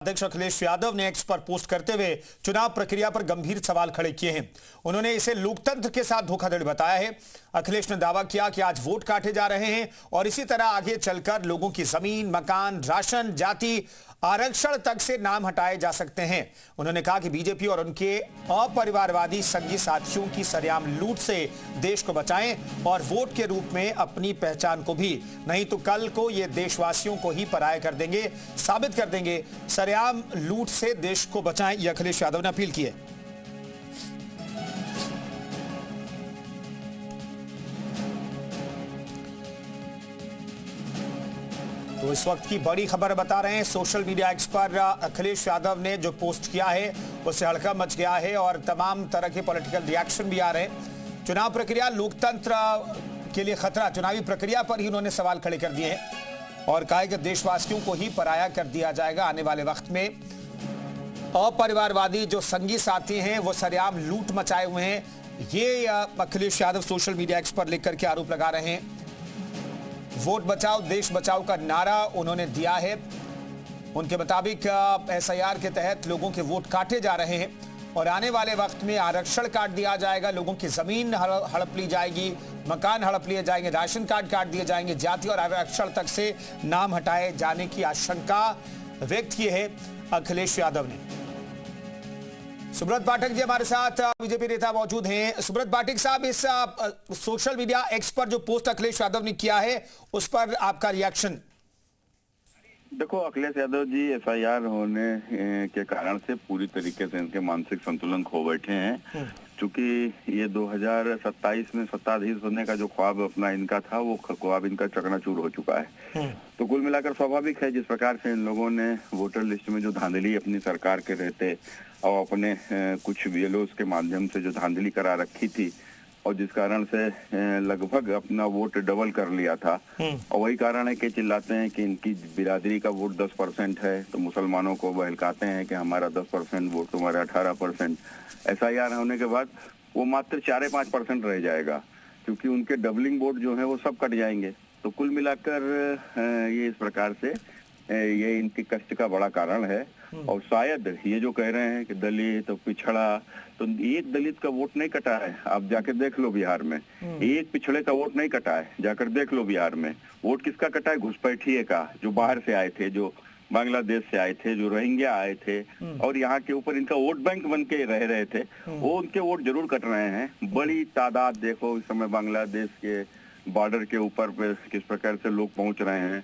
अध्यक्ष अखिलेश यादव ने एक्स पर पोस्ट करते हुए चुनाव प्रक्रिया पर गंभीर सवाल खड़े किए हैं। उन्होंने इसे लोकतंत्र के साथ धोखाधड़ी बताया है। अखिलेश ने दावा किया कि आज वोट काटे जा रहे हैं और इसी तरह आगे चलकर लोगों की जमीन, मकान, राशन, जाति, आरक्षण तक से नाम हटाए जा सकते हैं। उन्होंने कहा कि बीजेपी और उनके अपरिवारवादी संगी साथियों की सरेआम लूट से देश को बचाएं और वोट के रूप में अपनी पहचान को भी, नहीं तो कल को ये देशवासियों को ही पराया कर देंगे, साबित कर देंगे। सरेआम लूट से देश को बचाएं, ये अखिलेश यादव ने अपील की है। तो इस वक्त की बड़ी खबर बता रहे हैं, सोशल मीडिया एक्स पर अखिलेश यादव ने जो पोस्ट किया है उससे हड़कंप मच गया है और तमाम तरह के पॉलिटिकल रिएक्शन भी आ रहे हैं। चुनाव प्रक्रिया लोकतंत्र के लिए खतरा, चुनावी प्रक्रिया पर ही उन्होंने सवाल खड़े कर दिए हैं और कहा कि देशवासियों को ही पराया कर दिया जाएगा आने वाले वक्त में। अपरिवारवादी जो संगी साथी हैं वो सरेआम लूट मचाए हुए हैं, ये Akhilesh Yadav social media x पर लिख करके आरोप लगा रहे हैं। वोट बचाओ देश बचाओ का नारा उन्होंने दिया है। उनके मुताबिक एसआईआर के तहत लोगों के वोट काटे जा रहे हैं और आने वाले वक्त में आरक्षण काट दिया जाएगा, लोगों की जमीन हड़प ली जाएगी, मकान हड़प लिए जाएंगे, राशन कार्ड काट दिए जाएंगे, जाति और आरक्षण तक से नाम हटाए जाने की आशंका व्यक्त की है अखिलेश यादव ने। सुब्रत पाठक जी हमारे साथ बीजेपी नेता मौजूद हैं। सुब्रत पाठक साहब, इस सोशल मीडिया एक्स पर जो पोस्ट अखिलेश यादव ने किया है उस पर आपका रिएक्शन? देखो, अखिलेश यादव जी एफआईआर होने के कारण से पूरी तरीके से इनके मानसिक संतुलन खो बैठे हैं। चूंकि ये 2027 में सत्ताधीश बनने का जो ख्वाब अपना इनका था, वो ख्वाब इनका चकनाचूर हो चुका है। तो कुल मिलाकर स्वाभाविक है, जिस प्रकार से इन लोगों ने वोटर लिस्ट में जो धांधली अपनी सरकार के रहते और अपने कुछ बीएलओस के माध्यम से जो धांधली करा रखी थी और जिस कारण से लगभग अपना वोट डबल कर लिया था, और वही कारण है कि चिल्लाते हैं कि इनकी बिरादरी का वोट 10% है, तो मुसलमानों को बहकाते हैं कि हमारा 10% वोट, तुम्हारा 18%। एसआईआर होने के बाद वो मात्र 4-5% रह जाएगा, क्योंकि उनके डबलिंग वोट जो है वो सब कट जाएंगे। तो कुल मिलाकर ये इस प्रकार से ये इनकी कष्ट का बड़ा कारण है। और शायद ये जो कह रहे हैं कि दलित तो पिछड़ा, तो एक दलित का वोट नहीं कटा है, आप जाकर देख लो बिहार में। एक पिछड़े का वोट नहीं कटा है, जाकर देख लो बिहार में। वोट किसका कटा है? घुसपैठिए का, जो बाहर से आए थे, जो बांग्लादेश से आए थे, जो रोहिंग्या आए थे और यहाँ के ऊपर इनका वोट बैंक बन के रह रहे थे, वो उनके वोट जरूर कट रहे हैं। बड़ी तादाद देखो इस समय बांग्लादेश के बॉर्डर के ऊपर पे किस प्रकार से लोग पहुंच रहे हैं।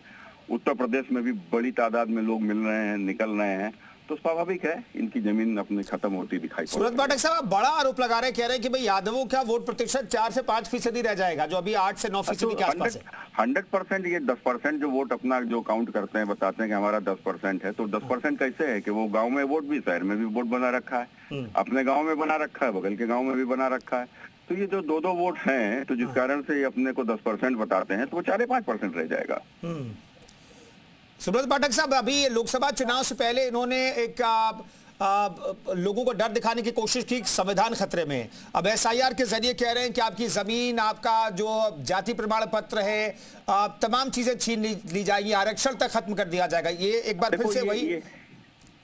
उत्तर प्रदेश में भी बड़ी तादाद में लोग मिल रहे हैं, निकल रहे हैं। तो स्वाभाविक है इनकी जमीन अपनी खत्म होती दिखाई। सुब्रत पाठक साहब बड़ा आरोप लगा रहे हैं, कह रहे हैं कि भाई यादवों का वोट प्रतिशत 4 से 5% रह जाएगा, जो अभी 8 से 9% के आसपास है। 100% ये 10% जो वोट अपना जो काउंट करते हैं, बताते हैं कि हमारा 10% है। तो 10% कैसे है कि वो गांव में वोट भी, शहर में भी वोट बना रखा है, अपने गाँव में बना रखा है, बगल के गाँव में भी बना रखा है। तो ये जो 2-2 वोट हैं, तो जिस कारण से ये अपने को 10% बताते हैं, तो वो 4-5% रह जाएगा। सुब्रत पाठक साहब, अभी लोकसभा चुनाव से पहले इन्होंने एक लोगों को डर दिखाने की कोशिश की, संविधान खतरे में। अब एसआईआर के जरिए कह रहे हैं कि आपकी जमीन, आपका जो जाति प्रमाण पत्र है, तमाम चीजें छीन ली जाएगी, आरक्षण तक खत्म कर दिया जाएगा। ये एक बार फिर से वही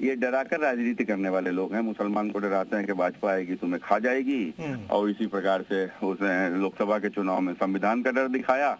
ये डराकर राजनीति करने वाले लोग हैं। मुसलमान को डराते हैं कि भाजपा आएगी तुम्हें खा जाएगी, और इसी प्रकार से उसने लोकसभा के चुनाव में संविधान का डर दिखाया।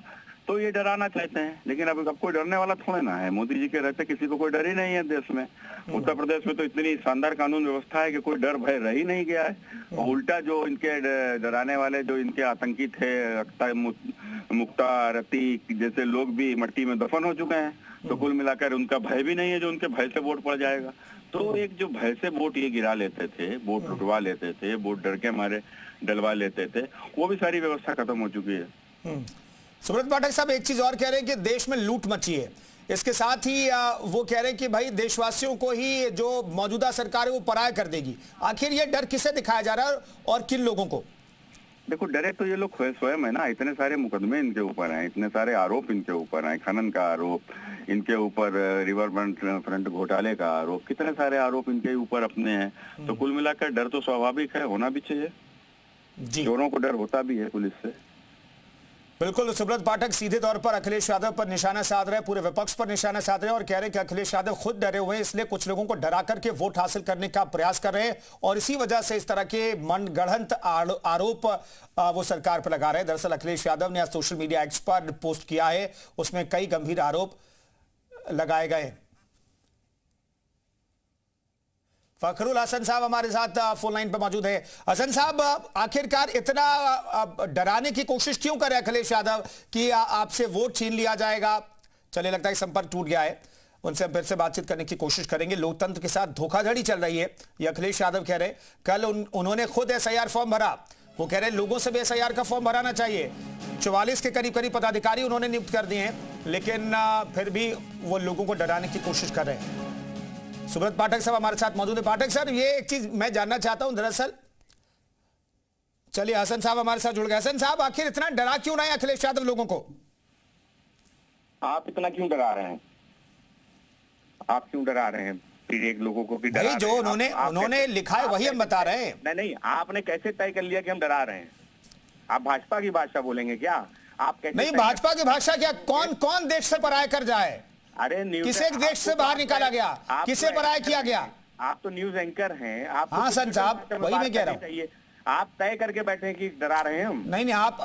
तो ये डराना चाहते हैं, लेकिन अब कोई डरने वाला थोड़े ना है। मोदी जी के रहते किसी को कोई डर ही नहीं है देश में। उत्तर प्रदेश में तो इतनी शानदार कानून व्यवस्था है कि कोई डर भय रह ही नहीं गया है। और उल्टा जो इनके डराने वाले, जो इनके आतंकी थे, अख्तर मुक्ता रती जैसे लोग भी मट्टी में दफन हो चुके हैं। तो कुल मिलाकर उनका भय भी नहीं है, जो उनके भय से वोट पड़ जाएगा। तो एक जो भय से वोट ये गिरा लेते थे, वोट लुटवा लेते थे, वोट डर के मारे डलवा लेते थे, वो भी सारी व्यवस्था खत्म हो चुकी है। सुब्रत पाठक साहब, एक चीज और कह रहे हैं कि देश में लूट मची है। इसके साथ ही वो कह रहे हैं कि भाई देशवासियों को ही जो मौजूदा सरकार है वो पराया कर देगी। आखिर ये डर किसे दिखाया जा रहा है और किन लोगों को? देखो, डरे तो ये लोग स्वयं है ना। इतने सारे मुकदमे इनके ऊपर हैं, इतने सारे आरोप इनके ऊपर हैं, खनन का आरोप इनके ऊपर, रिवर फ्रंट घोटाले का आरोप, कितने सारे आरोप इनके ऊपर अपने हैं। तो कुल मिलाकर डर तो स्वाभाविक है, होना भी चाहिए। चोरों को डर होता भी है पुलिस से। बिल्कुल, सुब्रत पाठक सीधे तौर पर अखिलेश यादव पर निशाना साध रहे, पूरे विपक्ष पर निशाना साध रहे और कह रहे हैं कि अखिलेश यादव खुद डरे हुए हैं, इसलिए कुछ लोगों को डरा करके वोट हासिल करने का प्रयास कर रहे हैं और इसी वजह से इस तरह के मनगढ़ंत आरोप वो सरकार पर लगा रहे हैं। दरअसल अखिलेश यादव ने आज सोशल मीडिया एक्स पर पोस्ट किया है, उसमें कई गंभीर आरोप लगाए गए। फखरुल हसन साहब हमारे साथ फोन लाइन पर मौजूद है। हसन साहब, आखिरकार इतना डराने की कोशिश क्यों कर रहे हैं अखिलेश यादव कि आपसे वोट छीन लिया जाएगा? चलिए, लगता है संपर्क टूट गया है, उनसे हम फिर से बातचीत करने की कोशिश करेंगे। लोकतंत्र के साथ धोखाधड़ी चल रही है, ये अखिलेश यादव कह रहे हैं। कल उन्होंने खुद SIR फॉर्म भरा, वो कह रहे हैं लोगों से भी SIR का फॉर्म भराना चाहिए। 44 के करीब करीब पदाधिकारी उन्होंने नियुक्त कर दिए हैं, लेकिन फिर भी वो लोगों को डराने की कोशिश कर रहे हैं। सुब्रत पाठक साहब हमारे साथ मौजूद है। पाठक सर, ये एक चीज मैं जानना चाहता हूं दरअसल। चलिए, हसन साहब हमारे साथ जुड़ गए। हसन साहब, आखिर इतना डरा क्यों रहे हैं अखिलेश यादव लोगों को? आप इतना क्यों डरा रहे हैं? आप क्यों डरा रहे हैं फिर एक लोगों को? नहीं, जो उन्होंने लिखा है वही हम बता रहे हैं। नहीं, आपने कैसे तय कर लिया कि हम डरा रहे हैं? आप भाजपा की भाषा बोलेंगे क्या? आप कैसे? नहीं, भाजपा की भाषा क्या? कौन देश से पराया कर जाए? अरे किसे देश से बाहर निकाला गया? किसे पराया किया गया? आप तो न्यूज एंकर हैं। आप हाँ सन साहब, वही मैं कह रहा हूँ। आप तय करके बैठे हैं कि डरा रहे हैं हम? नहीं, आप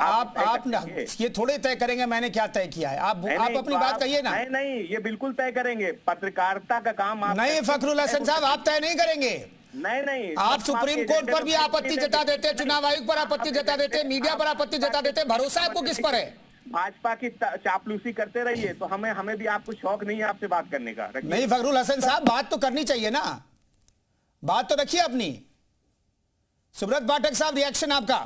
ये थोड़े तय करेंगे मैंने क्या तय किया है। आप अपनी बात कहिए ना। नहीं, ये बिल्कुल तय करेंगे। पत्रकारिता का काम आप नहीं फखरुल हसन साहब, आप तय नहीं करेंगे। नहीं, आप सुप्रीम कोर्ट पर भी आपत्ति जता देते, चुनाव आयोग पर आपत्ति जता देते, मीडिया पर आपत्ति जता देते, भरोसा आपको किस पर है? भाजपा की चापलूसी करते रहिए, तो हमें भी आपको शौक नहीं है आपसे बात करने का? नहीं फखरुल हसन साहब, बात तो करनी चाहिए ना, बात तो रखिए अपनी। सुब्रत पाठक साहब, रिएक्शन आपका?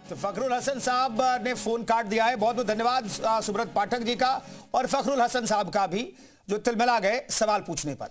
तो फखरुल हसन साहब ने फोन काट दिया है। बहुत बहुत धन्यवाद सुब्रत पाठक जी का और फखरुल हसन साहब का भी, जो तिलमिला गए सवाल पूछने पर।